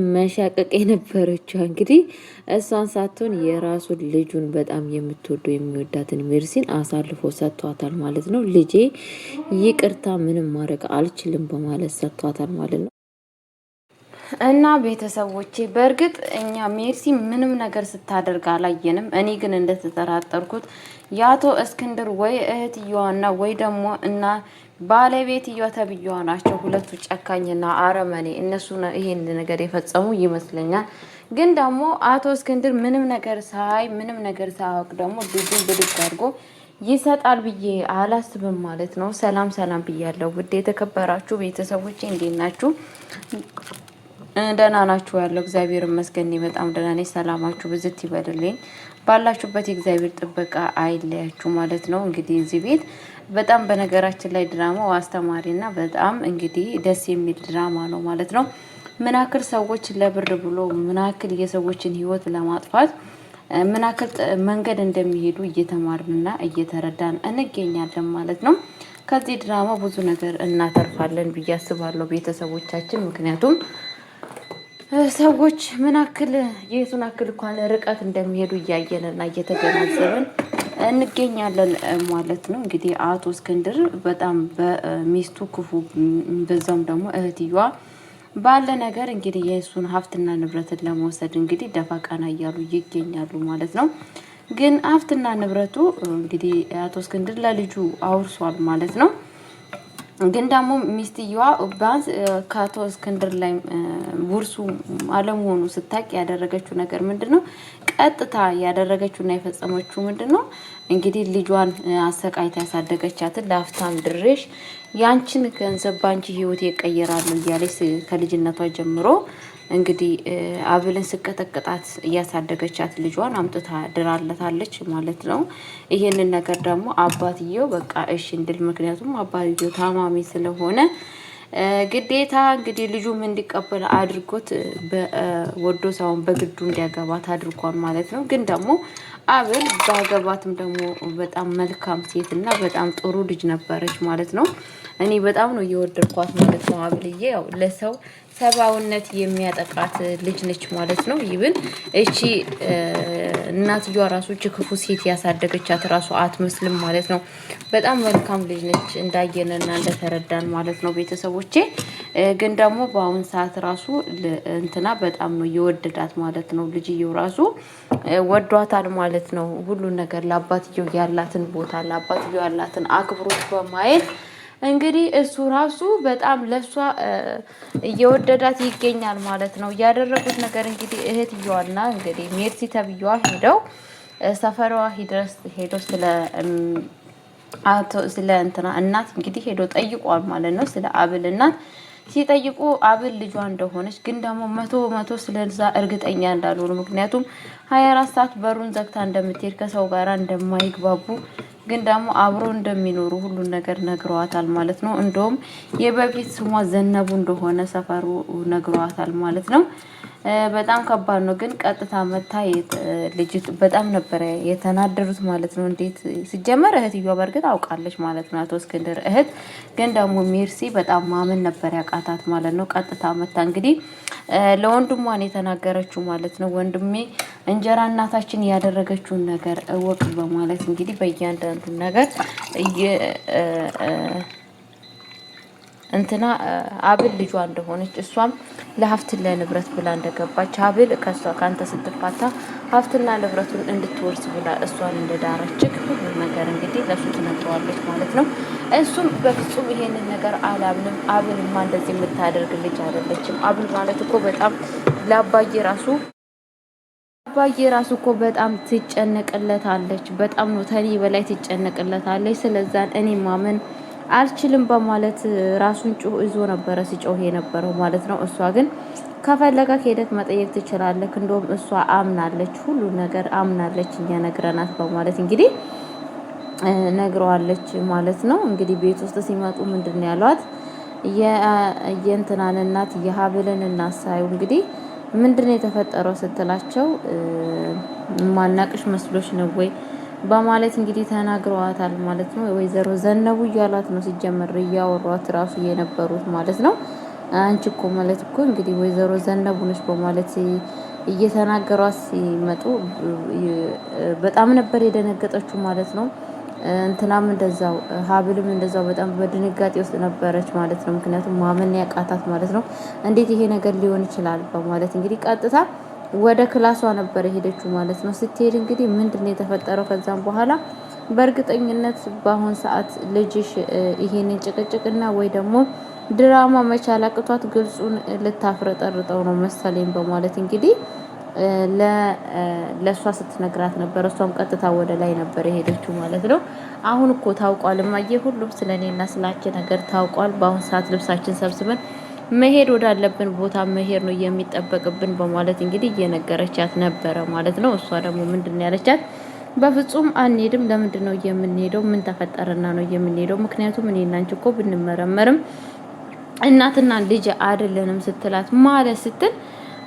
መሻቀቅ የነበረችው እንግዲህ እሷን ሳትሆን የራሱን ልጁን በጣም የምትወደው የሚወዳትን ሜርሲን አሳልፎ ሰጥቷታል ማለት ነው። ልጄ ይቅርታ ምንም ማድረግ አልችልም በማለት ሰጥቷታል ማለት ነው። እና ቤተሰቦቼ በእርግጥ እኛ ሜርሲ ምንም ነገር ስታደርግ አላየንም። እኔ ግን እንደተጠራጠርኩት የአቶ እስክንድር ወይ እህትየዋና ወይ ደግሞ እና ባለቤትየዋ ተብዬዋ ናቸው ሁለቱ ጨካኝና አረመኔ። እነሱ ይሄን ነገር የፈጸሙ ይመስለኛል። ግን ደግሞ አቶ እስክንድር ምንም ነገር ምንም ነገር ሳያውቅ ደግሞ ልጁን ብድግ አድርጎ ይሰጣል ብዬ አላስብም ማለት ነው። ሰላም ሰላም ብያለሁ ውድ የተከበራችሁ ቤተሰቦቼ እንዴት ናችሁ? ደህና ናችሁ? ያለው እግዚአብሔር ይመስገን በጣም ደህና ነኝ። ሰላማችሁ ብዝት ይበልልኝ። ባላችሁበት የእግዚአብሔር ጥበቃ አይለያችሁ ማለት ነው። እንግዲህ እዚህ ቤት በጣም በነገራችን ላይ ድራማው አስተማሪና በጣም እንግዲህ ደስ የሚል ድራማ ነው ማለት ነው። ምናክል ሰዎች ለብር ብሎ ምናክል የሰዎችን ሕይወት ለማጥፋት ምናክል መንገድ እንደሚሄዱ እየተማርንና እየተረዳን እንገኛለን ማለት ነው። ከዚህ ድራማ ብዙ ነገር እናተርፋለን ብዬ አስባለሁ ቤተሰቦቻችን። ምክንያቱም ሰዎች ምናክል የቱን አክል እንኳን ርቀት እንደሚሄዱ እያየንና እየተገናዘብን እንገኛለን ማለት ነው። እንግዲህ አቶ እስክንድር በጣም በሚስቱ ክፉ በዛም ደግሞ እህትየዋ ባለ ነገር እንግዲህ የእሱን ሀብትና ንብረትን ለመውሰድ እንግዲህ ደፋ ቀና እያሉ ይገኛሉ ማለት ነው። ግን ሀብትና ንብረቱ እንግዲህ አቶ እስክንድር ለልጁ አውርሷል ማለት ነው። ግን ደግሞ ሚስትየዋ ቢያንስ ከአቶ እስክንድር ላይ ውርሱ አለመሆኑ ስታቅ ያደረገችው ነገር ምንድን ነው? ቀጥታ ያደረገችውና የፈጸመችው ምንድን ነው? እንግዲህ ልጇን አሰቃይታ ያሳደገቻትን ለሀብታም ድሬሽ ያንቺን ገንዘብ ባንቺ ህይወት ይቀየራሉ እያለች ከልጅነቷ ጀምሮ እንግዲህ አብልን ስቀጠቅጣት እያሳደገቻት ልጇን አምጥታ ድራለታለች ማለት ነው። ይሄንን ነገር ደግሞ አባትየው በቃ እሺ እንድል፣ ምክንያቱም አባትየው ታማሚ ስለሆነ ግዴታ እንግዲህ ልጁም እንዲቀበል አድርጎት በወዶ ሳይሆን በግዱ እንዲያገባት አድርጓል ማለት ነው። ግን ደግሞ አብል ባገባትም ደግሞ በጣም መልካም ሴት እና በጣም ጥሩ ልጅ ነበረች ማለት ነው። እኔ በጣም ነው እየወደድኳት ማለት ነው። አብልዬ ያው ለሰው ሰብአዊነት የሚያጠቃት ልጅ ነች ማለት ነው። ይብን እቺ እናትየዋ ራሱ እቺ ክፉ ሴት ያሳደገቻት ራሱ አትመስልም ማለት ነው። በጣም መልካም ልጅ ነች እንዳየንና እንደተረዳን ማለት ነው ቤተሰቦቼ። ግን ደግሞ በአሁን ሰዓት ራሱ እንትና በጣም ነው የወደዳት ማለት ነው። ልጅየው ራሱ ወዷታል ማለት ነው። ሁሉን ነገር ለአባትየው ያላትን ቦታ ለአባትየው ያላትን አክብሮት በማየት እንግዲህ እሱ ራሱ በጣም ለሷ እየወደዳት ይገኛል ማለት ነው። ያደረጉት ነገር እንግዲህ እህትየዋና እንግዲህ ሜርሲ ተብዬዋ ሄደው ሰፈሯ ሄደው ስለ እንትና እናት እንግዲህ ሄዶ ጠይቋል ማለት ነው። ስለ አብል እናት ሲጠይቁ አብል ልጇ እንደሆነች ግን ደግሞ መቶ ስለዛ እርግጠኛ እንዳልሆኑ፣ ምክንያቱም 24 ሰዓት በሩን ዘግታ እንደምትሄድ ከሰው ጋራ እንደማይግባቡ ግን ደግሞ አብሮ እንደሚኖሩ ሁሉን ነገር ነግረዋታል ማለት ነው። እንደውም የበፊት ስሟ ዘነቡ እንደሆነ ሰፈሩ ነግረዋታል ማለት ነው። በጣም ከባድ ነው። ግን ቀጥታ መታ ልጅቱ በጣም ነበረ የተናደሩት ማለት ነው። እንዴት ሲጀመር እህትየዋ በእርግጥ አውቃለች ማለት ነው፣ አቶ እስክንድር እህት። ግን ደግሞ ሜርሲ በጣም ማመን ነበር ያቃታት ማለት ነው። ቀጥታ መታ እንግዲህ ለወንድሟን የተናገረችው ማለት ነው። ወንድሜ እንጀራ እናታችን ያደረገችውን ነገር እወቅ በማለት እንግዲህ በእያንዳንዱ ነገር እንትና አብል ልጇ እንደሆነች እሷም ለሀብትና ለንብረት ብላ እንደገባች አብል ከአንተ ስትፋታ ሀብትና ንብረቱን እንድትወርስ ብላ እሷን እንደዳረችክ ሁሉ ነገር እንግዲህ ለሱ ትነግረዋለች ማለት ነው። እሱም በፍጹም ይሄንን ነገር አላምንም፣ አብልማ እንደዚህ የምታደርግ ልጅ አይደለችም። አብል ማለት እኮ በጣም ለአባዬ ራሱ እኮ በጣም ትጨነቅለታለች። በጣም ነው ተኔ በላይ ትጨነቅለታለች። ስለዛን እኔ ማመን አልችልም በማለት ራሱን ይዞ ነበረ ሲጮህ የነበረው ማለት ነው። እሷ ግን ከፈለገ ሄደክ መጠየቅ ትችላለህ፣ እንደውም እሷ አምናለች፣ ሁሉ ነገር አምናለች፣ እኛ ነግረናት በማለት እንግዲህ ነግረዋለች ማለት ነው። እንግዲህ ቤት ውስጥ ሲመጡ ምንድን ያሏት የእንትናን እናት የሀብልን እናት ሳዩ እንግዲህ ምንድነው የተፈጠረው ስትላቸው ማናቅሽ መስሎች ነው ወይ በማለት እንግዲህ ተናግረዋታል ማለት ነው። ወይዘሮ ዘነቡ እያሏት ነው ሲጀመር እያወሯት ራሱ የነበሩት ማለት ነው። አንቺ እኮ ማለት እኮ እንግዲህ ወይዘሮ ዘነቡ ነሽ በማለት እየተናገሯት ሲመጡ በጣም ነበር የደነገጠችው ማለት ነው። እንትናም እንደዛው ሀብልም እንደዛው በጣም በድንጋጤ ውስጥ ነበረች ማለት ነው። ምክንያቱም ማመን ያቃታት ማለት ነው። እንዴት ይሄ ነገር ሊሆን ይችላል በማለት እንግዲህ ቀጥታ ወደ ክላሷ ነበር የሄደችው ማለት ነው። ስትሄድ እንግዲህ ምንድን ነው የተፈጠረው? ከዛም በኋላ በእርግጠኝነት በአሁን ሰዓት ልጅሽ ይሄንን ጭቅጭቅና ወይ ደግሞ ድራማ መቻል አቅቷት ግልጹን ልታፍረጠርጠው ነው መሰለኝ በማለት እንግዲህ ለእሷ ስትነግራት ነበር። እሷም ቀጥታ ወደ ላይ ነበር የሄደችው ማለት ነው። አሁን እኮ ታውቋል እማዬ፣ ሁሉም ስለ እኔና ስላንቺ ነገር ታውቋል። በአሁን ሰዓት ልብሳችን ሰብስበን መሄድ ወዳለብን ቦታ መሄድ ነው የሚጠበቅብን በማለት እንግዲህ እየነገረቻት ነበረ ማለት ነው። እሷ ደግሞ ምንድን ነው ያለቻት? በፍጹም አንሄድም። ለምንድን ነው የምንሄደው? ምን ተፈጠረና ነው የምንሄደው? ምክንያቱም እኔና አንቺ እኮ ብንመረመርም እናትና ልጅ አይደለንም ስትላት ማለት ስትል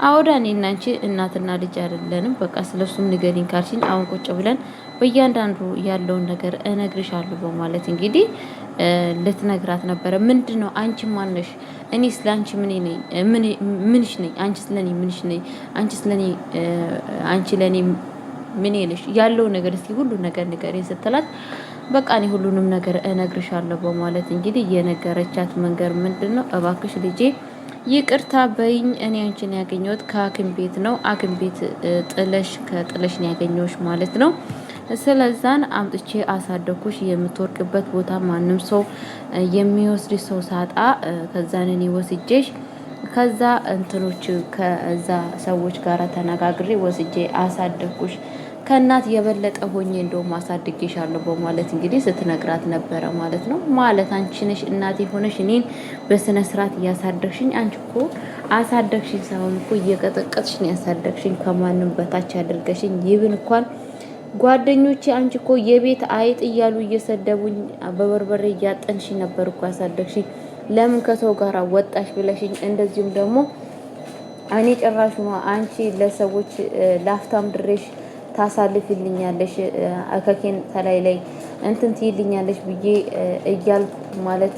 አውዳ እኔና አንቺ እናትና ልጅ አይደለንም። በቃ ስለሱም ንገሪኝ ካልሽኝ አሁን ቁጭ ብለን በእያንዳንዱ ያለውን ነገር እነግርሻለሁ በማለት እንግዲህ ልትነግራት ነበረ። ምንድን ነው አንቺ ማነሽ? እኔ ስለ አንቺ ምንሽ ነኝ? አንቺ ስለኔ ምንሽ ነኝ? አንቺ ለኔ ምን ይልሽ ያለው ነገር እስቲ ሁሉ ነገር ንገሪኝ ስትላት በቃ እኔ ሁሉንም ነገር እነግርሻለሁ በማለት እንግዲህ የነገረቻት መንገር ምንድነው? እባክሽ ልጄ ይቅርታ በይኝ፣ እኔ አንቺን ያገኘሁት ከሐኪም ቤት ነው። ሐኪም ቤት ከጥለሽ ነው ያገኘሁሽ ማለት ነው። ስለዛን አምጥቼ አሳደኩሽ። የምትወርቅበት ቦታ ማንም ሰው የሚወስድ ሰው ሳጣ ከዛን እኔ ወስጄሽ ከዛ እንትኖች ከዛ ሰዎች ጋር ተነጋግሬ ወስጄ አሳደኩሽ። ከእናት የበለጠ ሆኜ እንደውም አሳድጌሻለሁ በማለት እንግዲህ ስትነግራት ነበረ ማለት ነው። ማለት አንቺ ነሽ እናቴ ሆነሽ እኔን በስነ ስርዓት እያሳደግሽኝ። አንቺ እኮ አሳደግሽኝ ሳይሆን እኮ እየቀጠቀጥሽኝ ያሳደግሽኝ፣ ከማንም በታች አድርገሽኝ። ይብን እንኳን ጓደኞቼ አንቺ እኮ የቤት አይጥ እያሉ እየሰደቡኝ በበርበሬ እያጠንሽኝ ነበር እኮ ያሳደግሽኝ። ለምን ከሰው ጋር ወጣሽ ብለሽኝ፣ እንደዚሁም ደግሞ እኔ ጭራሹ ነው አንቺ ለሰዎች ላፍታም ድሬሽ ታሳልፊልኛለሽ አከኬን ተላይ ላይ እንትን ትይልኛለሽ ብዬ እያልኩ ማለት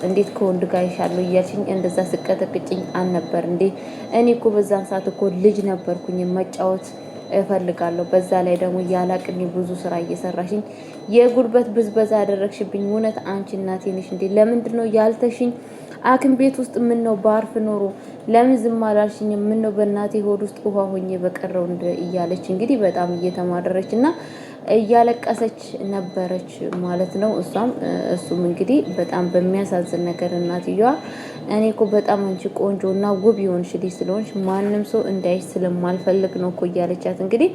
እንዴት ከወንድ ጋር ይሻለው እያልሽኝ እንደዛ ስቀጠቅጭኝ አልነበር እንዴ? እኔ እኮ በዛን ሰዓት እኮ ልጅ ነበርኩኝ፣ መጫወት እፈልጋለሁ። በዛ ላይ ደግሞ ያላቅኝ ብዙ ስራ እየሰራሽኝ የጉልበት ብዝበዛ ያደረግሽብኝ። እውነት አንቺ እናቴ ነሽ እንዴ? ለምንድን ነው ያልተሽኝ? ሐኪም ቤት ውስጥ ምን ነው ባርፍ ኖሮ ለምን ዝም አላልሽኝ? ምን ነው በእናቴ ሆድ ውስጥ ውሃ ሆኜ በቀረው እያለች እንግዲህ በጣም እየተማረረች እና እያለቀሰች ነበረች ማለት ነው። እሱም እንግዲህ በጣም በሚያሳዝን ነገር እናትየዋ እኔ እኮ በጣም አንቺ ቆንጆ እና ውብ የሆንሽ ልጅ ስለሆንሽ ማንም ሰው እንዳይሽ ስለማልፈልግ ነው እኮ እያለቻት እንግዲህ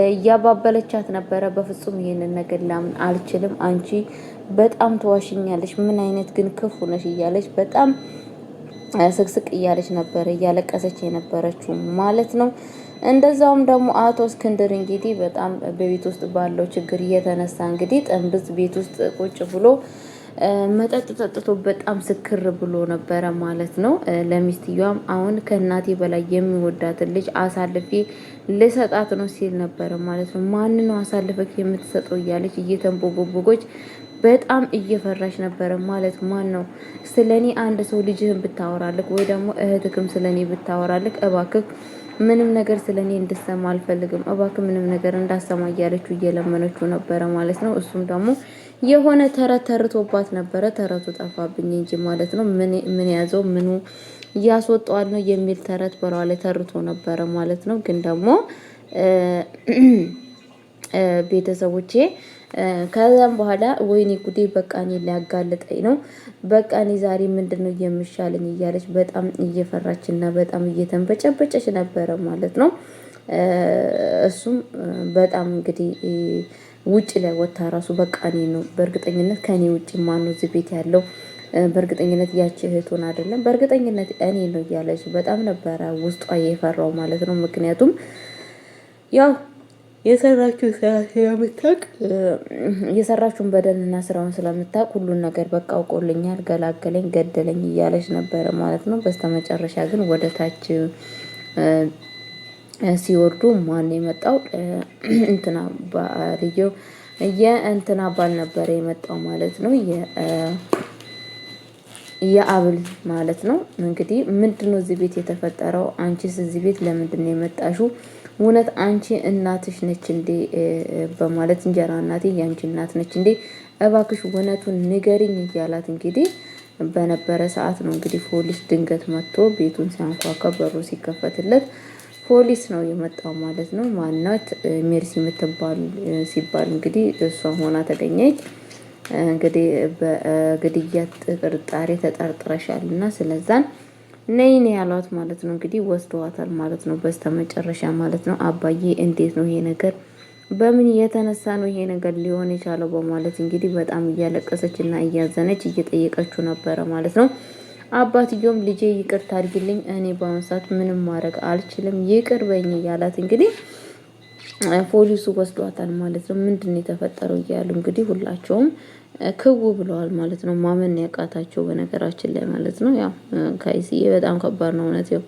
እያባበለቻት ነበረ። በፍጹም ይሄንን ነገር ላምን አልችልም፣ አንቺ በጣም ተዋሽኛለሽ፣ ምን አይነት ግን ክፉ ነሽ እያለች በጣም ስቅስቅ እያለች ነበረ እያለቀሰች የነበረችው ማለት ነው። እንደዛውም ደግሞ አቶ እስክንድር እንግዲህ በጣም በቤት ውስጥ ባለው ችግር እየተነሳ እንግዲህ ጥንብዝ ቤት ውስጥ ቁጭ ብሎ መጠጥ ጠጥቶ በጣም ስክር ብሎ ነበረ ማለት ነው። ለሚስትየዋም አሁን ከእናቴ በላይ የሚወዳትን ልጅ አሳልፌ ልሰጣት ነው ሲል ነበረ ማለት ነው። ማን ነው አሳልፈክ የምትሰጠው እያለች እየተንቦጎቦጎች በጣም እየፈራሽ ነበረ ማለት ማን ነው? ስለኔ አንድ ሰው ልጅህን ብታወራልክ ወይ ደግሞ እህትክም ስለኔ ብታወራልክ እባክህ ምንም ነገር ስለኔ እንድሰማ አልፈልግም፣ እባክህ ምንም ነገር እንዳሰማ እያለችው እየለመነችው ነበረ ማለት ነው። እሱም ደግሞ የሆነ ተረት ተርቶባት ነበረ። ተረቱ ጠፋብኝ እንጂ ማለት ነው። ምን ያዘው ምኑ እያስወጣዋል ነው የሚል ተረት በራው ላይ ተርቶ ነበረ ማለት ነው። ግን ደግሞ ቤተሰቦቼ ከዛም በኋላ ወይኔ ጉዴ በቃ እኔ ሊያጋልጠኝ ነው፣ በቃ እኔ ዛሬ ምንድነው የምሻለኝ እያለች በጣም እየፈራችና በጣም እየተንበጨበጨች ነበረ ማለት ነው። እሱም በጣም እንግዲህ ውጭ ላይ ወታ ራሱ በቃ እኔ ነው በእርግጠኝነት ከኔ ውጭ ማነው እዚህ ቤት ያለው? በእርግጠኝነት ያቺ እህቱን አይደለም በእርግጠኝነት እኔ ነው እያለች በጣም ነበረ ውስጧ የፈራው ማለት ነው። ምክንያቱም ያው የሰራችውን ስራ ስለምታውቅ የሰራችውን በደልና ስራውን ስለምታውቅ ሁሉን ነገር በቃ አውቆልኛል፣ ገላገለኝ፣ ገደለኝ እያለች ነበረ ማለት ነው። በስተመጨረሻ ግን ወደ ታች ሲወርዱ ማን የመጣው እንትና ባልየው የእንትና ባል ነበረ የመጣው ማለት ነው። የአብል ማለት ነው። እንግዲህ ምንድነው እዚህ ቤት የተፈጠረው? አንቺስ እዚህ ቤት ለምንድን ነው የመጣሽው? እውነት አንቺ እናትሽ ነች እንዴ? በማለት እንጀራ እናቴ ያንቺ እናት ነች እንዴ? እባክሽ እውነቱን ንገሪኝ እያላት እንግዲህ በነበረ ሰዓት ነው እንግዲህ ፖሊስ ድንገት መጥቶ ቤቱን ሲያንኳኳ በሩ ሲከፈትለት ፖሊስ ነው የመጣው ማለት ነው። ማናት ሜርሲ የምትባል ሲባል እንግዲህ እሷ ሆና ተገኘች። እንግዲህ በግድያ ጥርጣሬ ተጠርጥረሻል እና ስለዛን ነይኔ ያሏት ማለት ነው። እንግዲህ ወስደዋታል ማለት ነው በስተመጨረሻ ማለት ነው። አባዬ እንዴት ነው ይሄ ነገር? በምን የተነሳ ነው ይሄ ነገር ሊሆን የቻለው? በማለት እንግዲህ በጣም እያለቀሰች እና እያዘነች እየጠየቀችው ነበረ ማለት ነው። አባትየውም ልጄ ይቅርታ አድርጊልኝ፣ እኔ በአሁኑ ሰዓት ምንም ማድረግ አልችልም፣ ይቅር በይኝ እያላት እንግዲህ ፖሊሱ ወስዷታል ማለት ነው። ምንድን ነው የተፈጠረው እያሉ እንግዲህ ሁላቸውም ክው ብለዋል ማለት ነው። ማመን ያቃታቸው በነገራችን ላይ ማለት ነው። ያው ካይስዬ በጣም ከባድ ነው እውነት። ያው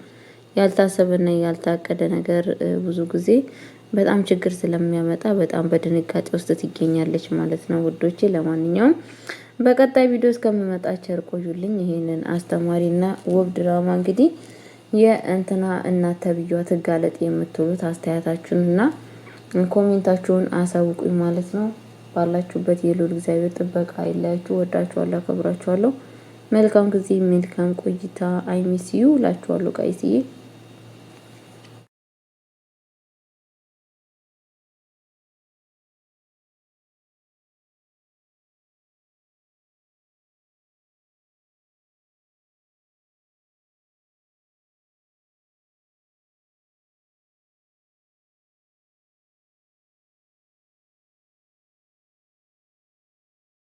ያልታሰበና ያልታቀደ ነገር ብዙ ጊዜ በጣም ችግር ስለሚያመጣ በጣም በድንጋጤ ውስጥ ትገኛለች ማለት ነው ውዶቼ። ለማንኛውም በቀጣይ ቪዲዮ እስከምመጣ ቸር ቆዩልኝ። ይሄንን አስተማሪና ውብ ድራማ እንግዲህ የእንትና እናት ተብዬዋ ትጋለጥ የምትሉት አስተያየታችሁንና ኮሜንታችሁን አሳውቁኝ ማለት ነው። ባላችሁበት የልዑል እግዚአብሔር ጥበቃ አይለያችሁ። ወዳችኋለሁ፣ አከብራችኋለሁ። መልካም ጊዜ፣ መልካም ቆይታ። አይሚስ ዩ እላችኋለሁ። ቃይስዬ